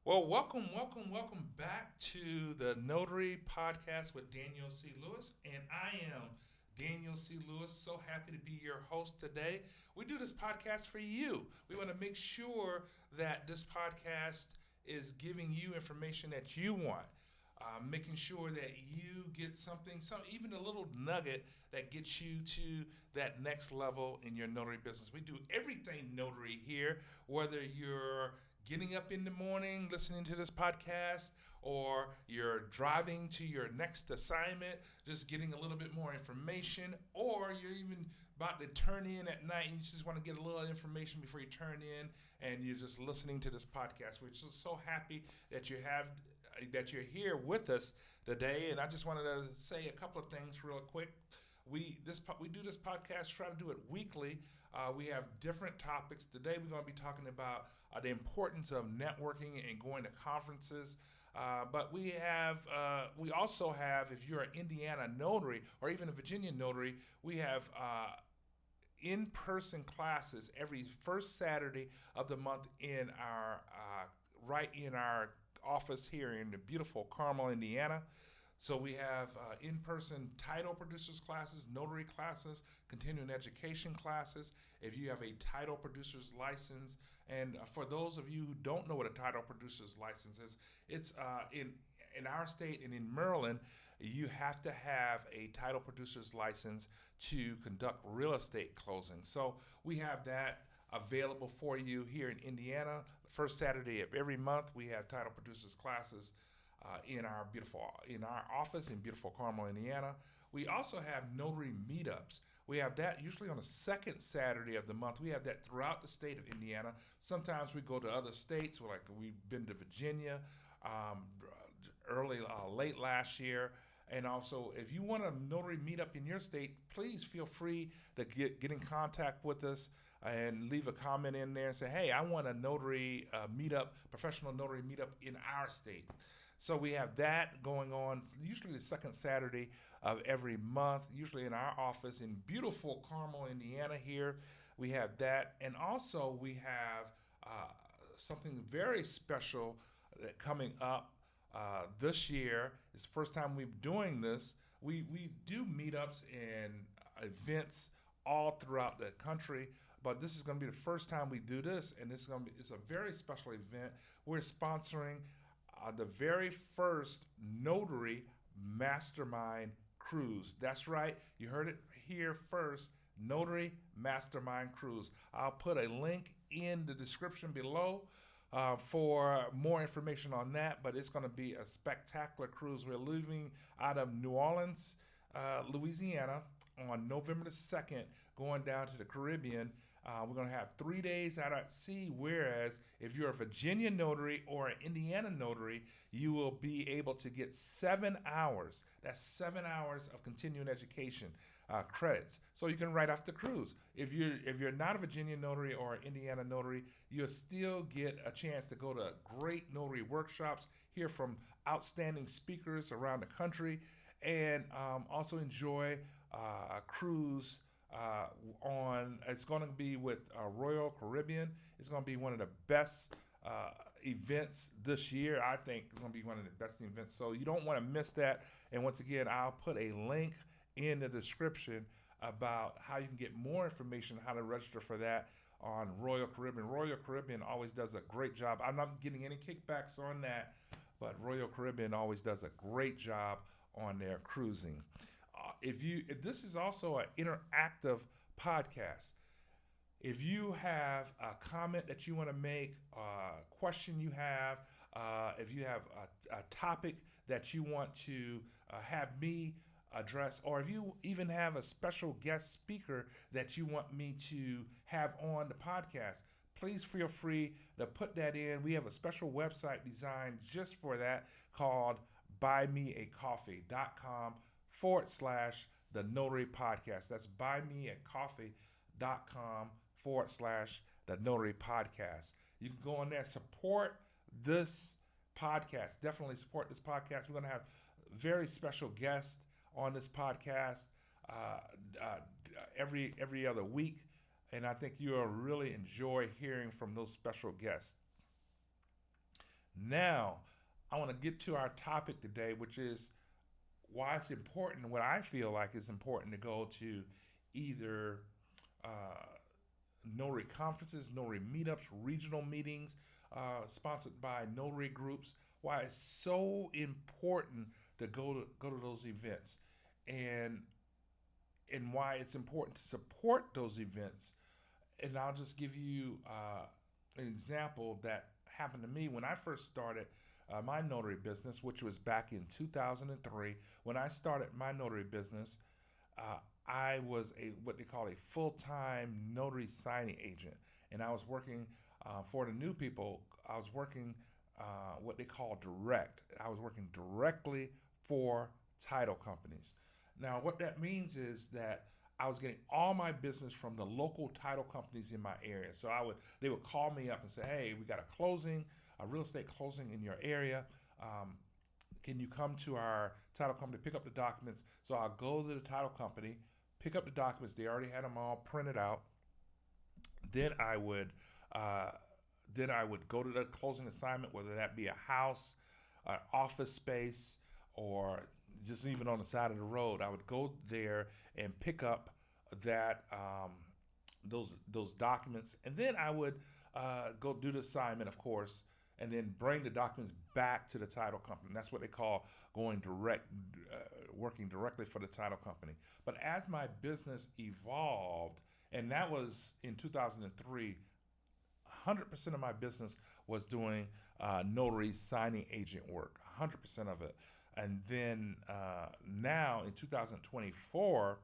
Well, welcome back to the Notary Podcast with Daniel C. Lewis. And I am Daniel C. Lewis. So happy to be your host today. We do this podcast for you. We want to make sure that this podcast is giving you information that you want. Making sure that you get some even a little nugget that gets you to that next level in your notary business. We do everything notary here, whether you're getting up in the morning listening to this podcast, or you're driving to your next assignment, just getting a little bit more information, or you're even about to turn in at night and you just want to get a little information before you turn in and you're just listening to this podcast. We're just so happy that you're here with us today. And I just wanted to say a couple of things real quick. We do this podcast, try to do it weekly. We have different topics. Today we're going to be talking about the importance of networking and going to conferences. But we also have, if you're an Indiana notary or even a Virginia notary, we have in-person classes every first Saturday of the month in our right in our office here in the beautiful Carmel, Indiana. So we have in-person title producers classes, notary classes, continuing education classes. If you have a title producer's license, and for those of you who don't know what a title producer's license is, it's in our state and in Maryland, you have to have a title producer's license to conduct real estate closings. So we have that available for you here in Indiana. The first Saturday of every month, we have title producers classes in our office in beautiful Carmel, Indiana. We also have Notary Meetups. We have that usually on the second Saturday of the month. We have that throughout the state of Indiana. Sometimes we go to other states. We've been to Virginia late last year. And also, if you want a notary meetup in your state, please feel free to get in contact with us and leave a comment in there and say, hey, I want a notary meetup, professional notary meetup in our state. So we have that going on usually the second Saturday of every month, usually in our office in beautiful Carmel, Indiana here. We have that. And also we have something very special coming up this year. It's the first time we're doing this. We do meetups and events all throughout the country, but this is going to be the first time we do this, and it's a very special event. We're sponsoring the very first notary mastermind cruise. That's right, you heard it here first. Notary Mastermind Cruise. I'll put a link in the description below for more information on that, but it's going to be a spectacular cruise. We're leaving out of New Orleans, Louisiana on November the 2nd, going down to the Caribbean. We're going to have 3 days out at sea, whereas if you're a Virginia notary or an Indiana notary, you will be able to get 7 hours. That's 7 hours of continuing education credits. So you can write off the cruise. If you're not a Virginia notary or an Indiana notary, you'll still get a chance to go to great notary workshops, hear from outstanding speakers around the country, and also enjoy a cruise it's going to be with Royal Caribbean. It's going to be one of the best events this year. I think it's going to be one of the best events. So you don't want to miss that. And once again, I'll put a link in the description about how you can get more information, how to register for that on Royal Caribbean. Royal Caribbean always does a great job. I'm not getting any kickbacks on that, but Royal Caribbean always does a great job on their cruising. If this is also an interactive podcast. If you have a comment that you want to make, a question you have, if you have a topic that you want to have me address, or if you even have a special guest speaker that you want me to have on the podcast, please feel free to put that in. We have a special website designed just for that called buymeacoffee.com/the Notary Podcast. That's buymeacoffee.com/the Notary Podcast. You can go on there, support this podcast. Definitely support this podcast. We're going to have very special guests on this podcast every other week, and I think you'll really enjoy hearing from those special guests. Now, I want to get to our topic today, which is why it's important, what I feel like is important to go to either uh, notary conferences, notary meetups, regional meetings sponsored by notary groups. Why it's so important to go to those events, and why it's important to support those events. And I'll just give you an example that happened to me when I first started my notary business, which was back in 2003. When I started my notary business, uh, I was what they call a full-time notary signing agent, and I was working for the new people. I was working what they call direct. I was working directly for title companies. Now, what that means is that I was getting all my business from the local title companies in my area. So they would call me up and say, "Hey, we got a real estate closing in your area. Um, can you come to our title company, pick up the documents?" So I'll go to the title company, pick up the documents. They already had them all printed out. Then I would uh, go to the closing assignment, whether that be a house, an office space, or just even on the side of the road. I would go there and pick up that those documents, and then I would go do the assignment, of course, and then bring the documents back to the title company. That's what they call going direct, uh, working directly for the title company. But as my business evolved, and that was in 2003, 100% of my business was doing notary signing agent work, 100% of it. And then now in 2024,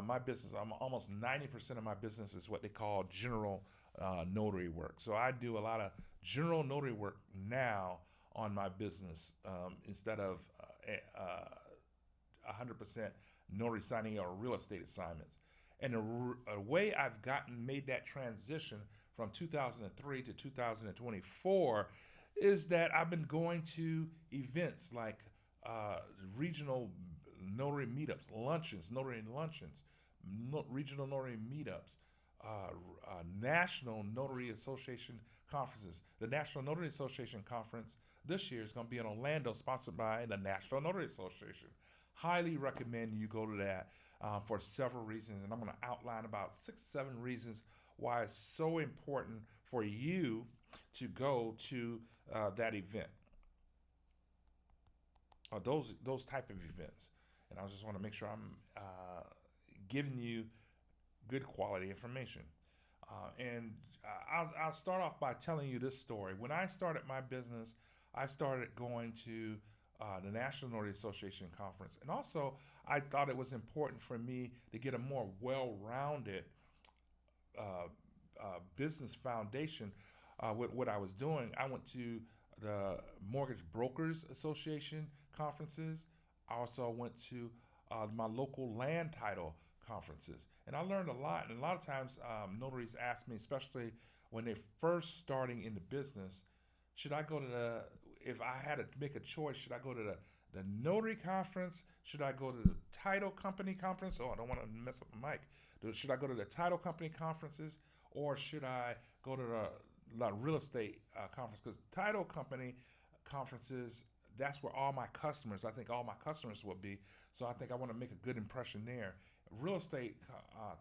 my business, almost 90% of my business is what they call general notary work. So I do a lot of general notary work now on my business instead of 100% notary signing or real estate assignments. And a way I've made that transition from 2003 to 2024 is that I've been going to events like regional notary meetups, notary luncheons, regional notary meetups, national notary association conferences. The National Notary Association conference this year is going to be in Orlando, sponsored by the National Notary Association. Highly recommend you go to that for several reasons, and I'm going to outline about 6, 7 reasons why it's so important for you to go to that event, or those type of events. And I just want to make sure I'm giving you good quality information. I'll start off by telling you this story. When I started my business, I started going to the National Notary Association conference, and also I thought it was important for me to get a more well-rounded uh, business foundation with what I was doing. I went to the Mortgage Brokers Association conferences. I also went to my local land title conferences, and I learned a lot. And a lot of times, notaries ask me, especially when they're first starting in the business, should I go to if I had to make a choice, should I go to the notary conference? Should I go to the title company conference? Oh, I don't want to mess up the mic. Should I go to the title company conferences, or should I go to the real estate conference? Because title company conferences, that's where all my customers, I think all my customers will be. So I think I want to make a good impression there. Real estate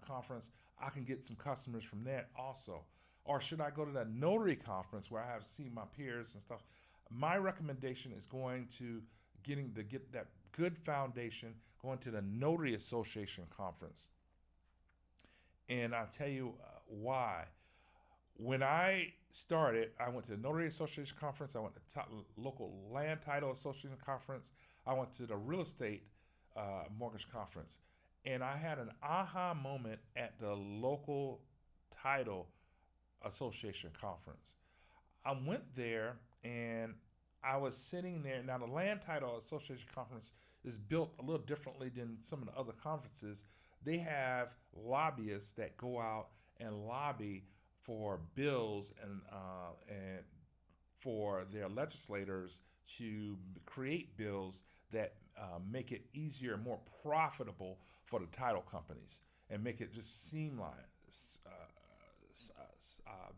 conference, I can get some customers from that also. Or should I go to that notary conference where I have seen my peers and stuff? My recommendation is going to get that good foundation, going to the Notary Association conference. And I'll tell you why. When I started, I went to the Notary Association conference. I went to the local land title association conference. I went to the real estate mortgage conference, and I had an aha moment at the local title association conference. I went there and I was sitting there. Now, the Land Title Association Conference is built a little differently than some of the other conferences. They have lobbyists that go out and lobby for bills and for their legislators to create bills that make it easier, more profitable for the title companies, and make it just seem like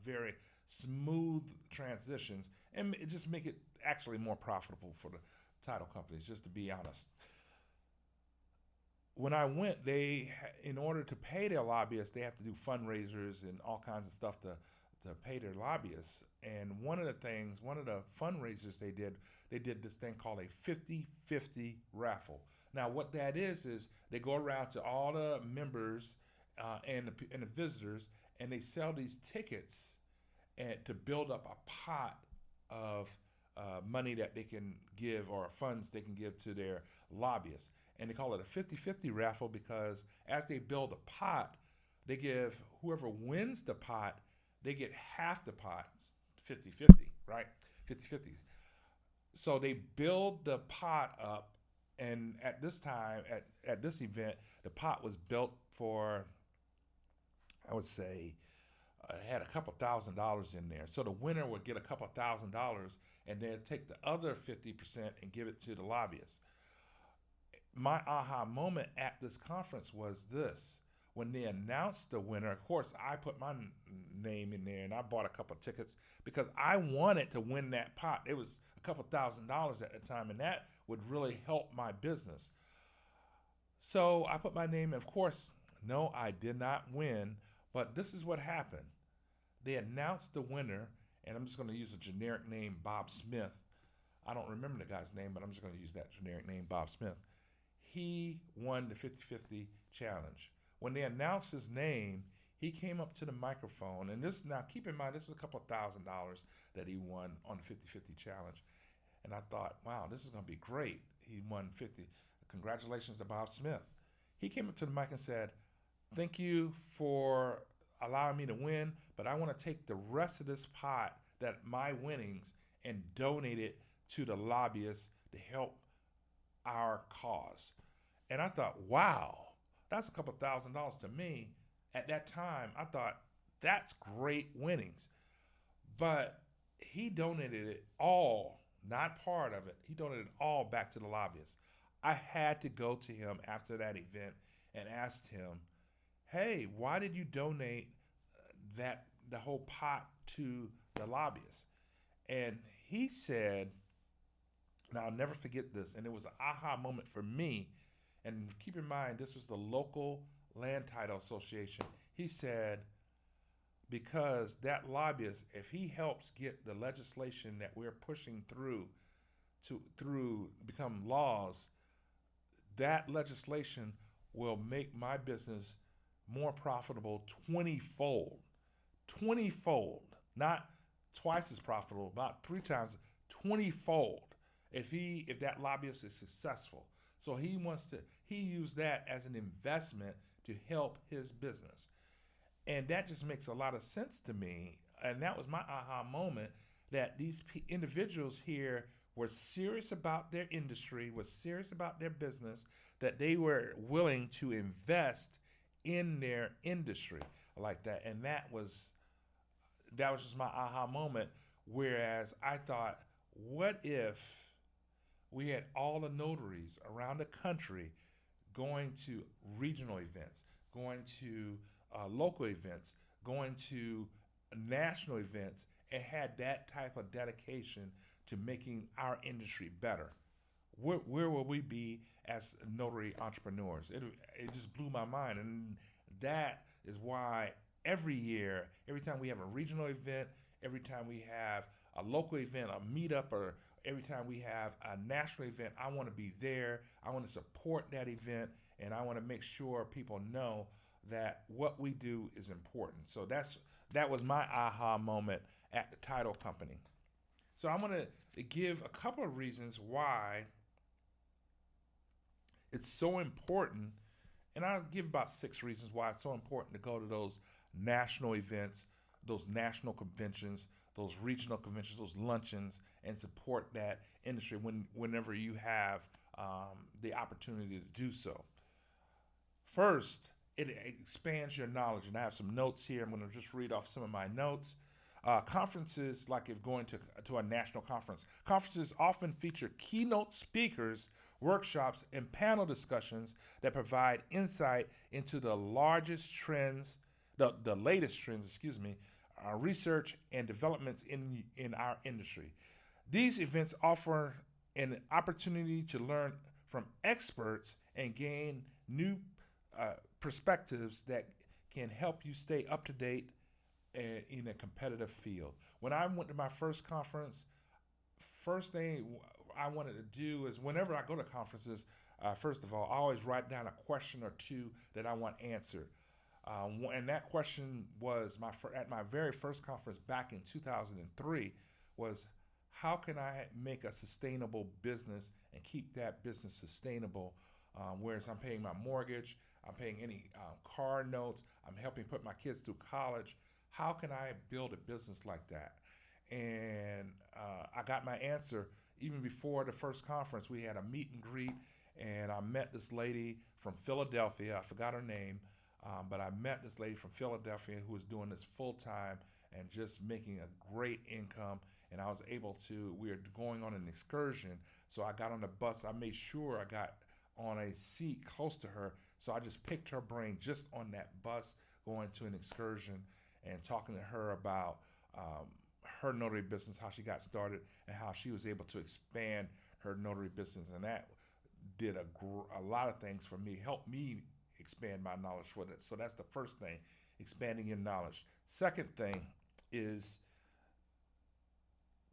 very smooth transitions, and it just make it actually more profitable for the title companies, just to be honest. When I went, in order to pay their lobbyists, they have to do fundraisers and all kinds of stuff to pay their lobbyists. And one of the fundraisers they did this thing called a 50-50 raffle. Now, what that is they go around to all the members and the visitors, and they sell these tickets and to build up a pot of money that they can give, or funds they can give to their lobbyists. And they call it a 50-50 raffle because as they build a pot, they give whoever wins the pot, they get half the pot, 50-50, right? 50-50. So they build the pot up, and at this time, at this event, the pot was built for, I would say, had a couple $1,000s in there. So the winner would get a couple $1,000, and then take the other 50% and give it to the lobbyists. My aha moment at this conference was this. When they announced the winner, of course, I put my name in there, and I bought a couple of tickets because I wanted to win that pot. It was a couple $1,000s at the time, and that would really help my business. So I put my name in. Of course, no, I did not win, but this is what happened. They announced the winner, and I'm just going to use a generic name, Bob Smith. I don't remember the guy's name, but I'm just going to use that generic name, Bob Smith. He won the 50-50 challenge. When they announced his name, he came up to the microphone, and this, now keep in mind, this is a couple $1,000s that he won on the 50-50 challenge. And I thought, wow, this is going to be great. He won 50. Congratulations to Bob Smith. He came up to the mic and said, thank you for allowing me to win, but I want to take the rest of this pot, that my winnings, and donate it to the lobbyists to help our cause. And I thought, wow, that's a couple $1,000s to me. At that time, I thought, that's great winnings. But he donated it all, not part of it. He donated it all back to the lobbyists. I had to go to him after that event and asked him, hey, why did you donate the whole pot to the lobbyists? And he said, now I'll never forget this, and it was an aha moment for me. And keep in mind, this was the local land title association. He said, because that lobbyist, if he helps get the legislation that we're pushing through become laws, that legislation will make my business more profitable 20-fold. 20-fold, not twice as profitable, about 3 times, 20-fold. If that lobbyist is successful. So he used that as an investment to help his business. And that just makes a lot of sense to me. And that was my aha moment, that these individuals here were serious about their industry, was serious about their business, that they were willing to invest in their industry like that. And that was just my aha moment. Whereas I thought, what if we had all the notaries around the country going to regional events, going to local events, going to national events, and had that type of dedication to making our industry better? Where will we be as notary entrepreneurs? It just blew my mind. And that is why every year, every time we have a regional event, every time we have a local event, a meetup, or every time we have a national event, I want to be there. I want to support that event, and I want to make sure people know that what we do is important. So that was my aha moment at the title company. So I'm going to give a couple of reasons why it's so important, and I'll give about 6 reasons why it's so important to go to those national events, those national conventions, those regional conventions, those luncheons, and support that industry whenever you have the opportunity to do so. First, it expands your knowledge, and I have some notes here. I'm going to just read off some of my notes. Conferences, like if going to a national conference, conferences often feature keynote speakers, workshops, and panel discussions that provide insight into the latest trends, research and developments in our industry. These events offer an opportunity to learn from experts and gain new perspectives that can help you stay up to date in a competitive field. When I went to my first conference, first thing I wanted to do is whenever I go to conferences, first of all, I always write down a question or two that I want answered. And that question was at my very first conference back in 2003 was, how can I make a sustainable business and keep that business sustainable? Whereas I'm paying my mortgage, I'm paying any car notes, I'm helping put my kids through college. How can I build a business like that? And I got my answer even before the first conference. We had a meet and greet, and I met this lady from Philadelphia. I forgot her name, but I met this lady from Philadelphia who was doing this full time and just making a great income. And I was able to, we were going on an excursion, so I got on the bus. I made sure I got on a seat close to her, so I just picked her brain just on that bus going to an excursion and talking to her about her notary business, how she got started, and how she was able to expand her notary business. And that did a lot of things for me, helped me expand my knowledge for it. So that's the first thing, expanding your knowledge. Second thing is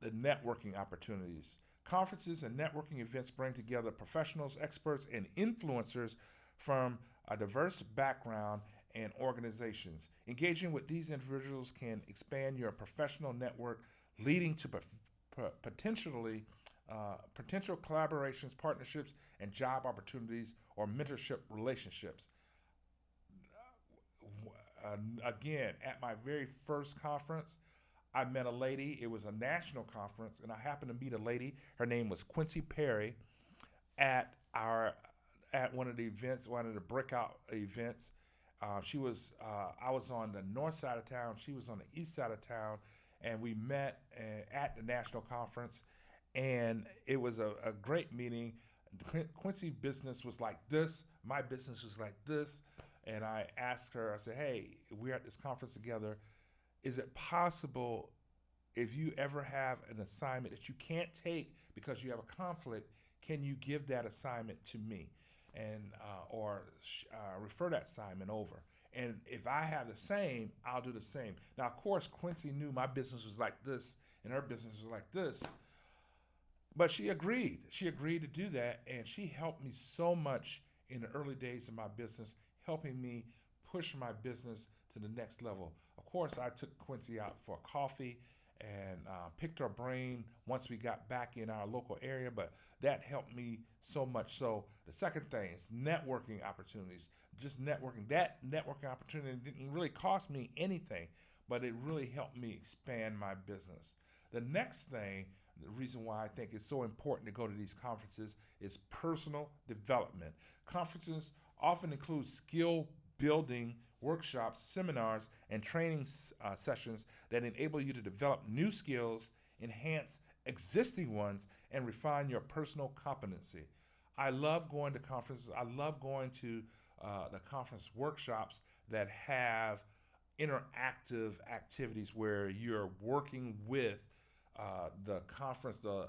the networking opportunities. Conferences and networking events bring together professionals, experts, and influencers from a diverse background and organizations. Engaging with these individuals can expand your professional network, leading to potential collaborations, partnerships, and job opportunities or mentorship relationships. Again, at my very first conference, I met a lady. It was a national conference, and I happened to meet a lady. Her name was Quincy Perry at one of the events, one of the breakout events. I was on the north side of town. She was on the east side of town, and we met at the national conference, and it was a great meeting. Quincy business was like this. My business was like this, and I asked her, I said, hey, we're at this conference together. Is it possible, if you ever have an assignment that you can't take because you have a conflict, can you give that assignment to me and or refer that assignment over? And if I have the same, I'll do the same. Now, of course, Quincy knew my business was like this and her business was like this, but she agreed. She agreed to do that, and she helped me so much in the early days of my business, helping me push my business to the next level. Of course, I took Quincy out for coffee and picked her brain once we got back in our local area, but that helped me so much. So the second thing is networking opportunities. Just networking. That networking opportunity didn't really cost me anything, but it really helped me expand my business. The next thing, the reason why I think it's so important to go to these conferences is personal development. Conferences often include skill building workshops, seminars, and training sessions that enable you to develop new skills, enhance existing ones, and refine your personal competency. I love going to conferences. I love going to the conference workshops that have interactive activities where you're working with the conference, the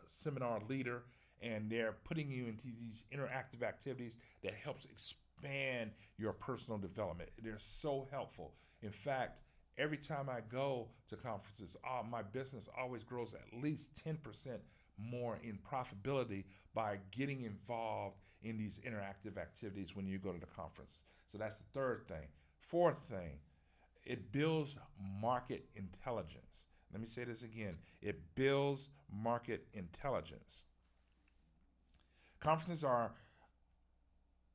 seminar leader, and they're putting you into these interactive activities that helps expand your personal development. They're so helpful. In fact, every time I go to conferences, my business always grows at least 10% more in profitability by getting involved in these interactive activities when you go to the conference. So that's the third thing. Fourth thing, it builds market intelligence. Let me say this again. It builds market intelligence. Conferences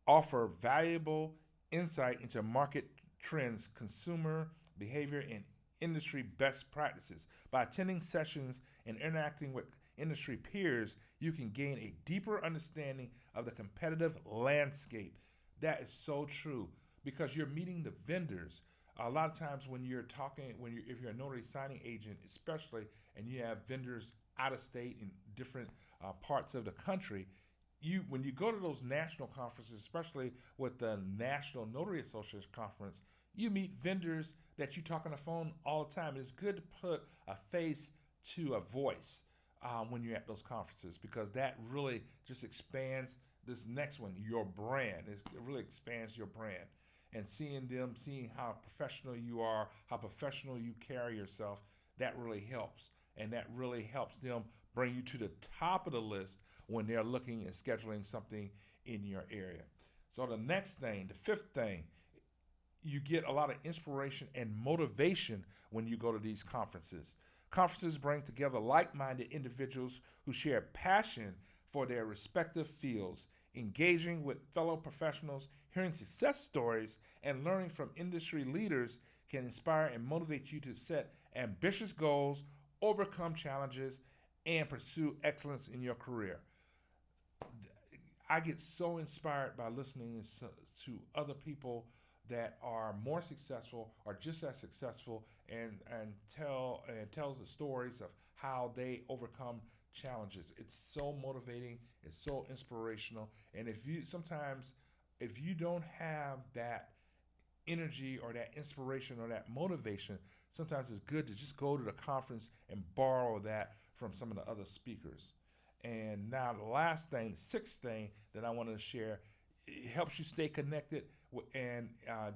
offer valuable insight into market trends, consumer behavior, and industry best practices. By attending sessions and interacting with industry peers, you can gain a deeper understanding of the competitive landscape. That is so true because you're meeting the vendors. A lot of times when you're talking, if you're a notary signing agent, especially, and you have vendors out of state in different parts of the country, when you go to those national conferences, especially with the National Notary Association conference, you meet vendors that you talk on the phone all the time. It's good to put a face to a voice when you're at those conferences, because that really just expands this next one, your brand. It really expands your brand. And seeing how professional you are, how professional you carry yourself, that really helps. And that really helps them bring you to the top of the list when they're looking and scheduling something in your area. So the next thing, the fifth thing, you get a lot of inspiration and motivation when you go to these conferences. Conferences bring together like-minded individuals who share passion for their respective fields. Engaging with fellow professionals, hearing success stories, and learning from industry leaders can inspire and motivate you to set ambitious goals, overcome challenges, and pursue excellence in your career. I get so inspired by listening to other people that are more successful or just as successful, and tells the stories of how they overcome challenges. It's so motivating, it's so inspirational. And if you don't have that energy or that inspiration or that motivation, sometimes it's good to just go to the conference and borrow that from some of the other speakers. And now the last thing, the sixth thing that I want to share, it helps you stay connected and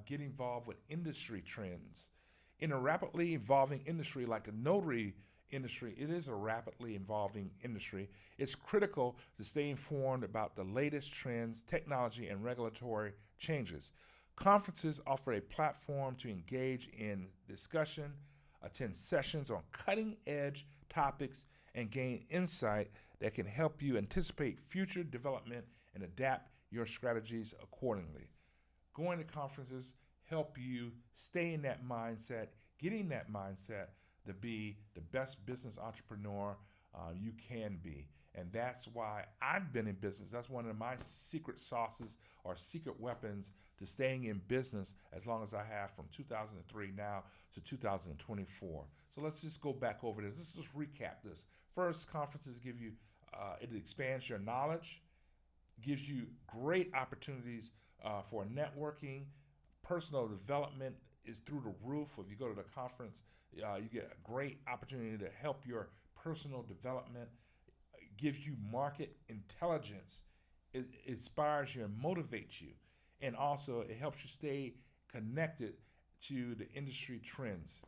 get involved with industry trends. In a rapidly evolving industry like the notary industry, it is a rapidly evolving industry. It's critical to stay informed about the latest trends, technology, and regulatory changes. Conferences offer a platform to engage in discussion, attend sessions on cutting-edge topics, and gain insight that can help you anticipate future development and adapt your strategies accordingly. Going to conferences help you stay in that mindset, getting that mindset to be the best business entrepreneur you can be. And that's why I've been in business. That's one of my secret sauces or secret weapons to staying in business as long as I have, from 2003 now to 2024. So let's just go back over this. Let's just recap this. First, conferences give you, it expands your knowledge, gives you great opportunities for networking. Personal development is through the roof. If you go to the conference, you get a great opportunity to help your personal development. It gives you market intelligence. It inspires you and motivates you. And also, it helps you stay connected to the industry trends.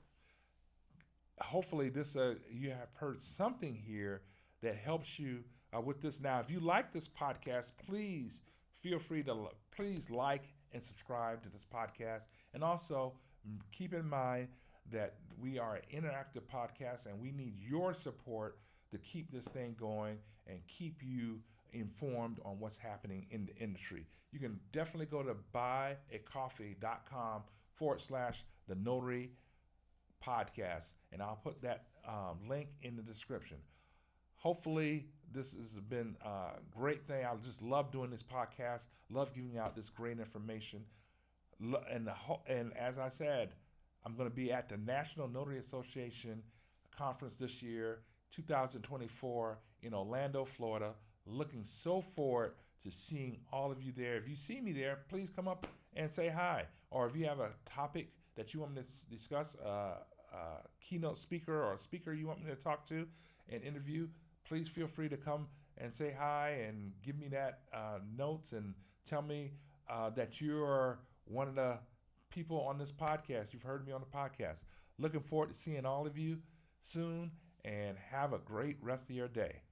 Hopefully, you have heard something here that helps you with this. Now, if you like this podcast, please feel free to please like and subscribe to this podcast. And also, keep in mind that we are an interactive podcast and we need your support to keep this thing going and keep you informed on what's happening in the industry. You can definitely go to buyacoffee.com/the Notary Podcast, and I'll put that link in the description. Hopefully, this has been a great thing. I just love doing this podcast, love giving out this great information. And as I said, I'm going to be at the National Notary Association conference this year, 2024, in Orlando, Florida. Looking so forward to seeing all of you there. If you see me there, please come up and say hi. Or if you have a topic that you want me to discuss, a keynote speaker or a speaker you want me to talk to and interview, please feel free to come and say hi and give me that notes and tell me that you're one of the people on this podcast. You've heard me on the podcast. Looking forward to seeing all of you soon, and have a great rest of your day.